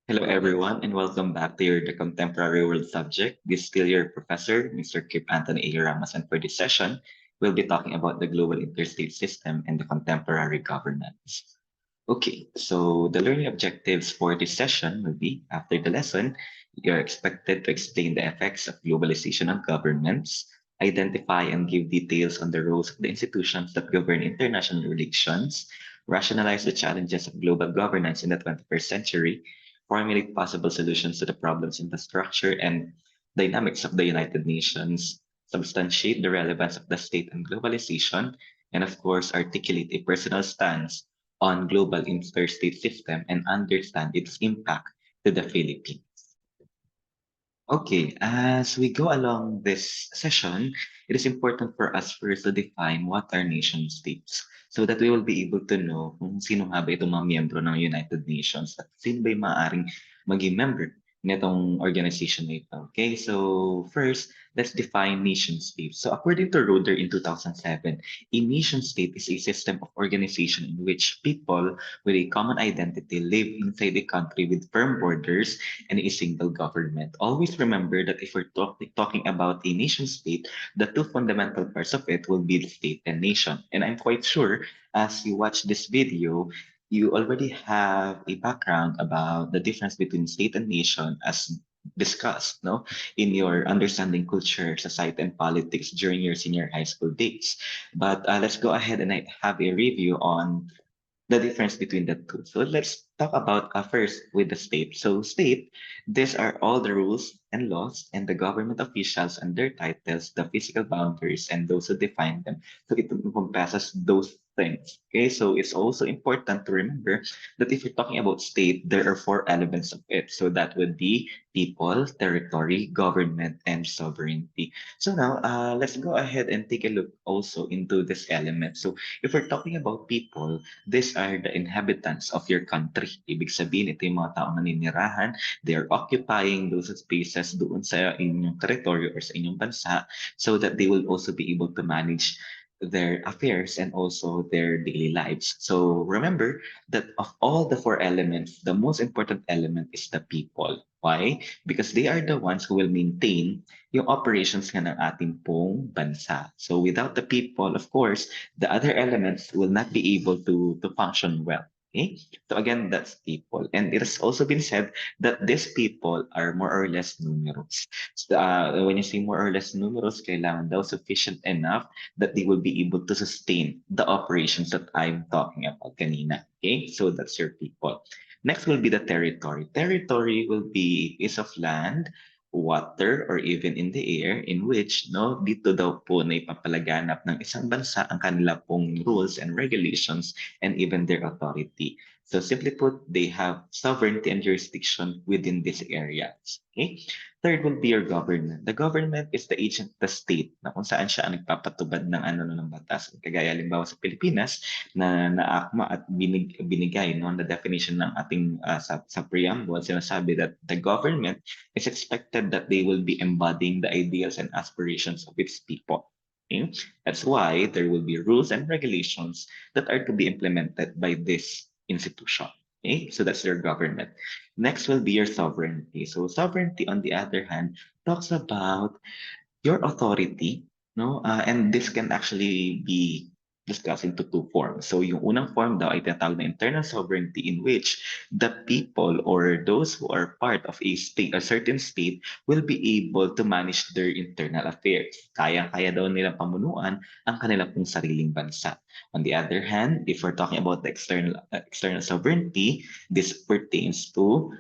Hello, everyone, and welcome back to the Contemporary World subject. This is still your professor, Mr. Krippe Anthony A. Ramos, and for this session, we'll be talking about the global interstate system and the contemporary governance. Okay, so the learning objectives for this session will be, after the lesson, you're expected to explain the effects of globalization on governments, identify and give details on the roles of the institutions that govern international relations, rationalize the challenges of global governance in the 21st century, formulate possible solutions to the problems in the structure and dynamics of the United Nations, substantiate the relevance of the state and globalization, and of course, articulate a personal stance on global interstate system and understand its impact to the Philippines. Okay, as we go along this session, it is important for us first to define what are nation states so that we will be able to know kung sino nga ba itong mga miyembro ng United Nations at sino ba yung maaaring maging member nitong organization na ito. Okay, so first, let's define nation states. So according to Roeder in 2007, a nation state is a system of organization in which people with a common identity live inside a country with firm borders and a single government. Always remember that if we're talking about a nation state, the two fundamental parts of it will be the state and nation. And I'm quite sure as you watch this video, you already have a background about the difference between state and nation as discussed in your understanding culture, society, and politics during your senior high school days. But let's go ahead and have a review on the difference between the two. So let's talk about first with the state. So state, these are all the rules and laws and the government officials and their titles, the physical boundaries and those who define them. So it encompasses those things. Okay, so it's also important to remember that if you're talking about state, there are four elements of it. So that would be people, territory, government, and sovereignty. So now let's go ahead and take a look also into this element. So if we're talking about people, these are the inhabitants of your country. Ibig sabihin, ito yung mga taong naninirahan. They are occupying those spaces doon sa inyong territory or sa inyong bansa so that they will also be able to manage their affairs and also their daily lives. So remember that of all the four elements, the most important element is the people. Why? Because they are the ones who will maintain yung operations nga ng ating pong bansa. So without the people, of course, the other elements will not be able to function well. Okay? So again, that's people. And it has also been said that these people are more or less numerous. So, when you say more or less numerous, kailangan daw sufficient enough that they will be able to sustain the operations that I'm talking about kanina. Okay? So that's your people. Next will be the territory. Territory will be a piece of land, water, or even in the air in which dito daw po na ipapalaganap ng isang bansa ang kanila pong rules and regulations and even their authority. So simply put, they have sovereignty and jurisdiction within these areas. Okay? Third will be your government. The government is the agent of the state na kung saan siya ang nagpapatubad ng ng batas. Kagaya halimbawa sa Pilipinas na naakma at binigay na definition ng ating sa preamble, sinasabi that the government it's expected that they will be embodying the ideals and aspirations of its people. Okay? That's why there will be rules and regulations that are to be implemented by this institution. Okay? So that's your government. Next will be your sovereignty. So sovereignty, on the other hand, talks about your authority, no? And this can actually be discussed into two forms. So yung unang form daw ay tinatawag na internal sovereignty in which the people or those who are part of a state, a certain state, will be able to manage their internal affairs. Kaya-kaya daw nilang pamunuan ang kanilang pong sariling bansa. On the other hand, if we're talking about the external sovereignty, this pertains to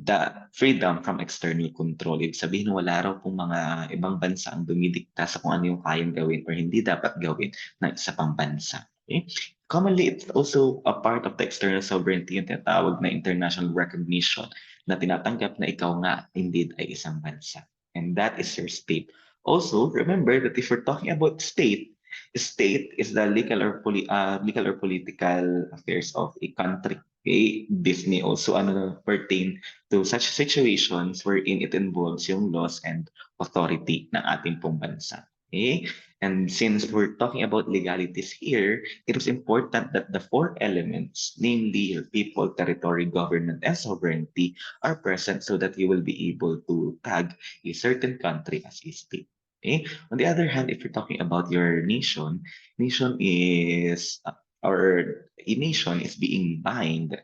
the freedom from external control. Ibig sabihin, wala raw pong mga ibang bansa ang dumidikta sa kung ano yung kayang gawin or hindi dapat gawin ng isa pang bansa. Okay? Commonly, it's also a part of the external sovereignty yung tinatawag na international recognition na tinatanggap na ikaw nga indeed ay isang bansa. And that is your state. Also, remember that if we're talking about state is the legal or political affairs of a country. Okay? This may also pertain to such situations wherein it involves yung laws and authority ng ating pong bansa. Okay? And since we're talking about legalities here, it is important that the four elements, namely your people, territory, government, and sovereignty, are present so that you will be able to tag a certain country as a state. Okay? On the other hand, if you're talking about your nation, nation is or a nation is being bound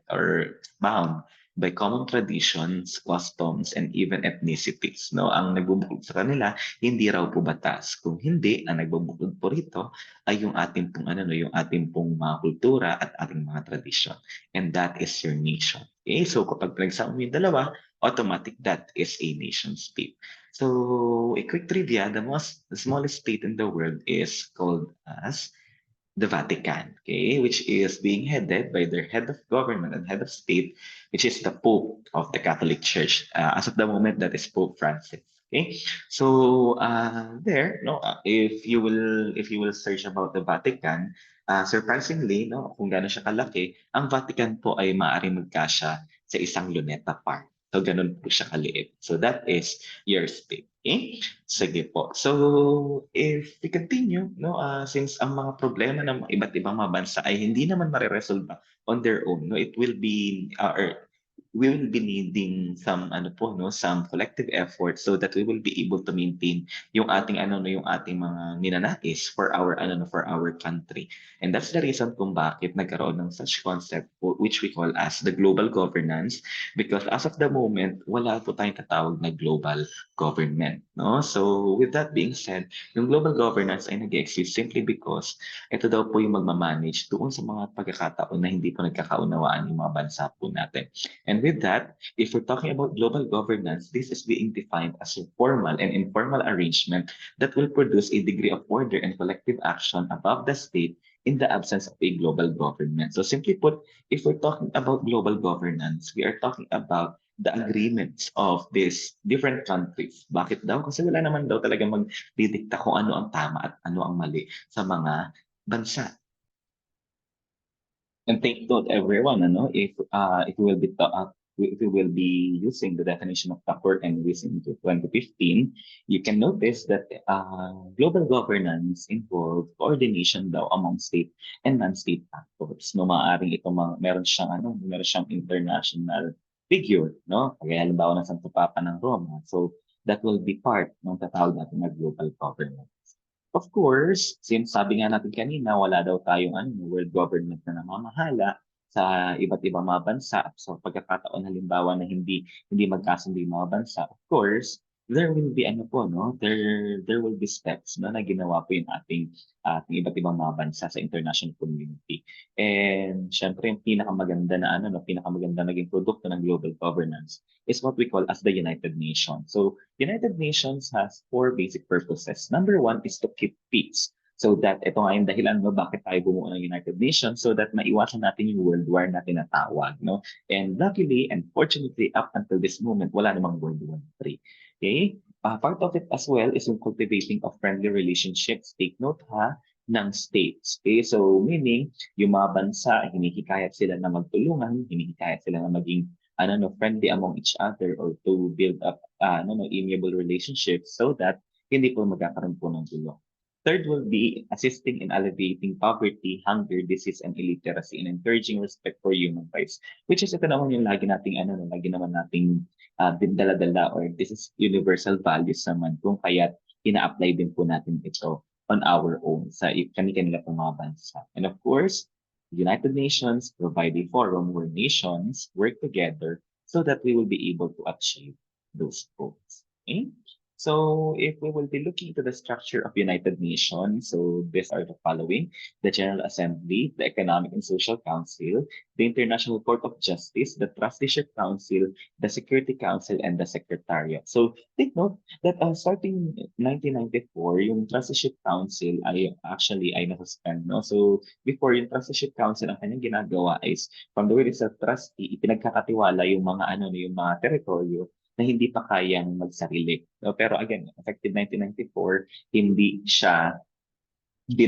by common traditions, customs, and even ethnicities. No, ang nagbubukod sa kanila hindi raw po batas. Kung hindi, ang nagbubukod po rito ay yung ating pong ano no, yung ating pong mga kultura at ating mga tradisyon. And that is your nation. Okay? So kapag pinagsama mo yung dalawa, automatic that is a nation state. So a quick trivia, the smallest state in the world is called as the Vatican, okay, which is being headed by their head of government and head of state, which is the Pope of the Catholic Church. As of the moment, that is Pope Francis. Okay, so there, no, if you will search about the Vatican, surprisingly, no, kung gaano siya kalaki, ang Vatican po ay maaaring magkasya sa isang Luneta Park. So ganun po siya kaliit. So that is your state. Okay? Sige po. So, if we continue, no, since ang mga problema ng mga iba't ibang mga bansa ay hindi naman mareresolba on their own, no, it will be, or we will be needing some ano po no some collective effort so that we will be able to maintain yung ating ano no yung ating mga ninanais for our ano no for our country, and that's the reason kung bakit nagkaroon ng such concept po, which we call as the global governance, because as of the moment wala po tayong tatawag na global government, no? So with that being said, yung global governance ay nag-exist simply because ito daw po yung magmamanage doon sa mga pagkakataon na hindi po nagkakaunawaan yung mga bansa po natin. And with that, if we're talking about global governance, this is being defined as a formal and informal arrangement that will produce a degree of order and collective action above the state in the absence of a global government. So simply put, if we're talking about global governance, we are talking about the agreements of these different countries. Bakit daw? Kasi wala naman daw talaga magdidikta kung ano ang tama at ano ang mali sa mga bansa. And take note, everyone, ano, if we will be using the definition of Tucker and Wilson into 2015, you can notice that global governance involves coordination daw among state and non-state actors. No, maaaring ito meron siyang international figure, no? Kaya halimbawa ng Santo Papa ng Roma. So that will be part ng tatawag natin na global governance. Of course, since sabi nga natin kanina, wala daw tayong world government na namamahala sa iba't ibang mga bansa. So pagkakataon halimbawa na hindi magkasundo yung mga bansa, of course, there will be ano po, no? There will be steps no, na ginawa po yung ating iba't ibang mga bansa sa international community. And syempre yung pinakamaganda na pinakamaganda naging produkto ng global governance is what we call as the United Nations. So United Nations has four basic purposes. Number one is to keep peace. So that ito nga yung dahilan no bakit tayo bumuo ng United Nations, so that maiwasan natin yung world war na tinatawag, no? And luckily and fortunately up until this moment wala namang World War III. Okay? Part of it as well is yung cultivating of friendly relationships. Take note ha ng states. Okay? So meaning yung mga bansa hinihikayat sila na magtulungan, hinihikayat sila na maging friendly among each other or to build up amiable relationships so that hindi po magkakaroon po ng gulo. Third will be assisting in alleviating poverty, hunger, disease, and illiteracy, and encouraging respect for human rights. Which is ito naman yung lagi naman nating dala-dala, or this is universal values naman kung kaya ina-apply din po natin ito on our own sa kani-kanila pong mga bansa. And of course, United Nations provide a forum where nations work together so that we will be able to achieve those goals. Okay? So if we will be looking to the structure of United Nations, so these are the following: the General Assembly, the Economic and Social Council, the International Court of Justice, the Trusteeship Council, the Security Council, and the Secretariat. So take note that starting 1994, yung Trusteeship Council ay nasuspend, no? So before yung Trusteeship Council, ang kanyang ginagawa is from the word itself, trustee, ipinagkakatiwala yung yung mga teritoryo na hindi pa kayang magsarili. No? Pero again, effective 1994, hindi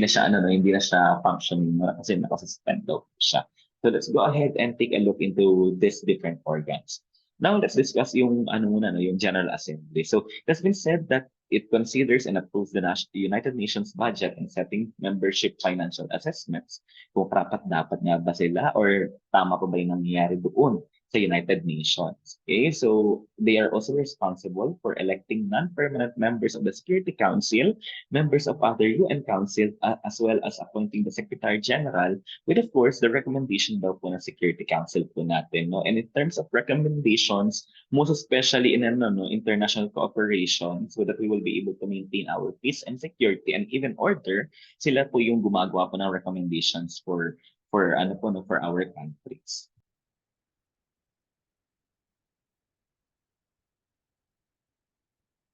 na siya functioning kasi nakasuspend daw siya. So let's go ahead and take a look into these different organs. Now let's discuss yung ano muna, no, yung General Assembly. So it has been said that it considers and approves the United Nations budget and setting membership financial assessments. Kung dapat nga ba sila or tama pa ba yung nangyayari doon sa United Nations. Okay, so they are also responsible for electing non-permanent members of the Security Council, members of other UN Council, as well as appointing the Secretary General with, of course, the recommendation daw po ng Security Council po natin. No? And in terms of recommendations, most especially in ano, no, international cooperation, so that we will be able to maintain our peace and security and even order, sila po yung gumagawa po ng recommendations for ano po no for our countries.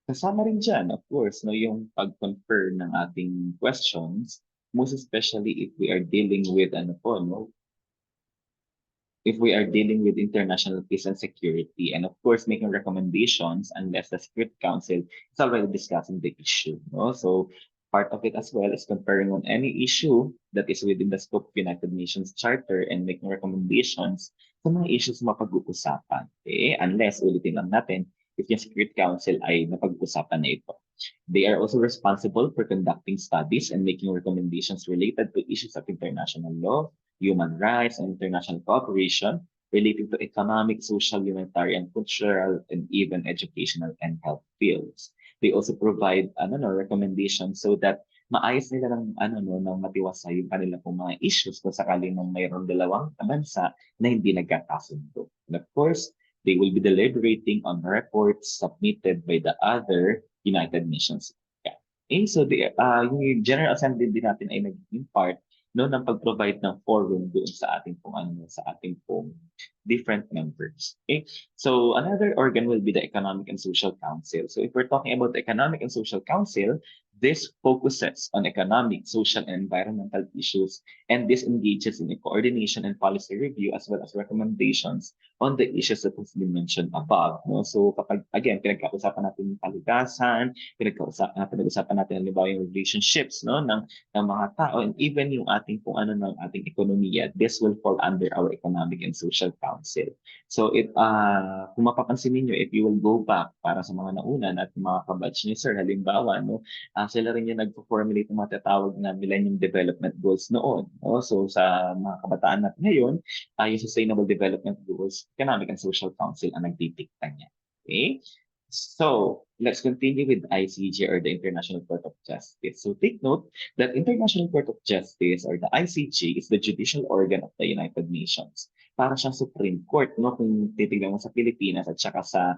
Kasama rin dyan, of course, no, yung pag-confer ng ating questions, most especially if we are dealing with ano po, no, if we are dealing with international peace and security, and of course making recommendations unless the Security Council is already discussing the issue. No? So part of it as well is comparing on any issue that is within the scope of United Nations Charter and making recommendations sa mga issues na mapag-uusapan. Okay? Unless, ulitin lang natin, if yung Security Council ay napag-uusapan na ito. They are also responsible for conducting studies and making recommendations related to issues of international law, human rights, and international cooperation relating to economic, social, humanitarian, cultural, and even educational and health fields. They also provide ano no, recommendations so that maayos nila ng ano no ng matiwasay yung kanila pong mga issues kung sakaling mayroong dalawang bansa na hindi nagkakasundo. And of course, they will be deliberating on reports submitted by the other United Nations. Yeah. Okay, so yung General Assembly din natin ay naging part no ng pag-provide ng forum doon sa ating pong ano sa ating pong different members. Okay? So another organ will be the Economic and Social Council. So if we're talking about the Economic and Social Council, this focuses on economic, social, and environmental issues, and this engages in a coordination and policy review as well as recommendations on the issues that has been mentioned above. No? So kapag, again, pinag-uusapan natin yung kalikasan, pinag-uusapan natin halimbawa yung relationships no, ng mga tao, and even yung ating kung ano ng ating ekonomiya, this will fall under our Economic and Social Council. So kung mapapansin niyo if you will go back para sa mga nauna natin mga kabatch ni Sir, halimbawa, no, sila rin yung nagpo-formulate ng mga tatawag na Millennium Development Goals noon. No? So sa mga kabataan natin ngayon, yung Sustainable Development Goals, Economic and Social Council ang nagdidikta niya. Okay? So let's continue with ICJ or the International Court of Justice. So take note that International Court of Justice or the ICJ is the judicial organ of the United Nations. Para siyang Supreme Court, no? Kung titignan mo sa Pilipinas at saka sa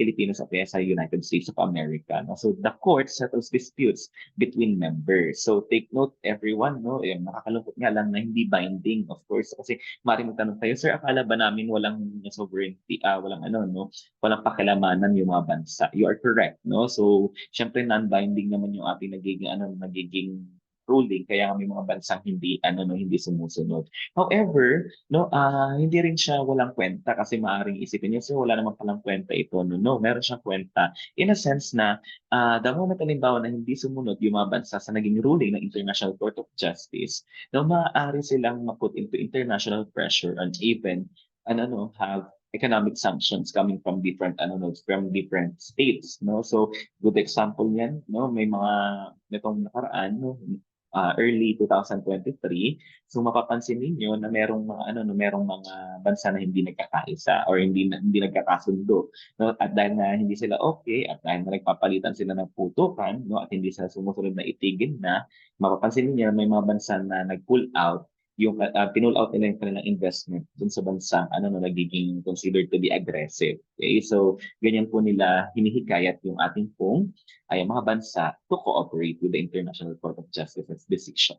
Pilipinas at sa United States of America. No? So the court settles disputes between members. So take note everyone, no? Nakakalungkot nga lang na hindi binding, of course, kasi maaaring magtanong tayo, sir, akala ba namin walang sovereignty, walang ano, no? Walang pakilamanan yung mga bansa. You are correct, no? So syempre non-binding naman yung ating nagiging ruling kaya may mga bansang hindi ano no hindi sumusunod. However, no hindi rin siya walang kwenta kasi maaring isipin niyo so wala namang palang kwenta ito no meron siyang kwenta in a sense na the moment halimbawa na hindi sumunod yung mga bansa sa naging ruling ng International Court of Justice, no maaari silang ma-put into international pressure and even have economic sanctions coming from different from different states no so good example niyan no may mga nitong nakaraan no early 2023, so mapapansin ninyo na merong mga merong mga bansa na hindi nagkakaisa or hindi nagkakasundo, no? At dahil na hindi sila okay at dahil na nagpapalitan sila ng putukan, no? At hindi sila sumusunod na itigil na, mapapansin niyo may mga bansa na nag-pull out yung pinull out nila yung kanilang investment dun sa bansa nagiging considered to be aggressive. Okay? So ganyan po nila hinihikayat yung ating pong ay mga bansa to cooperate with the International Court of Justice's decision.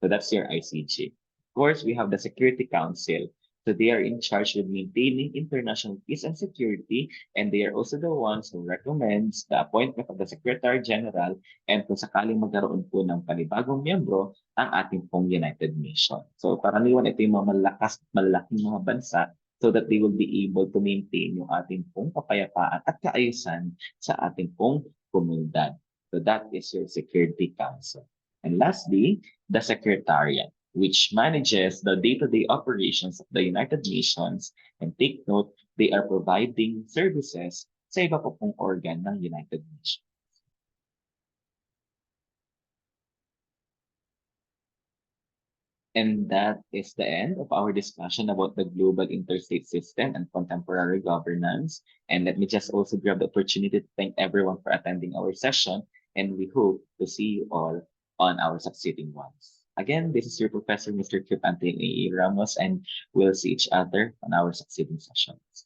So that's your ICJ. Of course, we have the Security Council. So they are in charge with maintaining international peace and security, and they are also the ones who recommends the appointment of the Secretary General and kung sakaling magkaroon po ng panibagong miyembro, ang ating pong United Nations. So karaniwan ito yung mga malalaking mga bansa so that they will be able to maintain yung ating pong kapayapaan at kaayusan sa ating pong komunidad. So that is your Security Council. And lastly, the Secretariat. which manages the day-to-day operations of the United Nations. And take note, they are providing services sa iba pa pong organ ng United Nations. And that is the end of our discussion about the global interstate system and contemporary governance. And let me just also grab the opportunity to thank everyone for attending our session. And we hope to see you all on our succeeding ones. Again, this is your professor, Mr. Krippe Ramos, and we'll see each other on our succeeding sessions.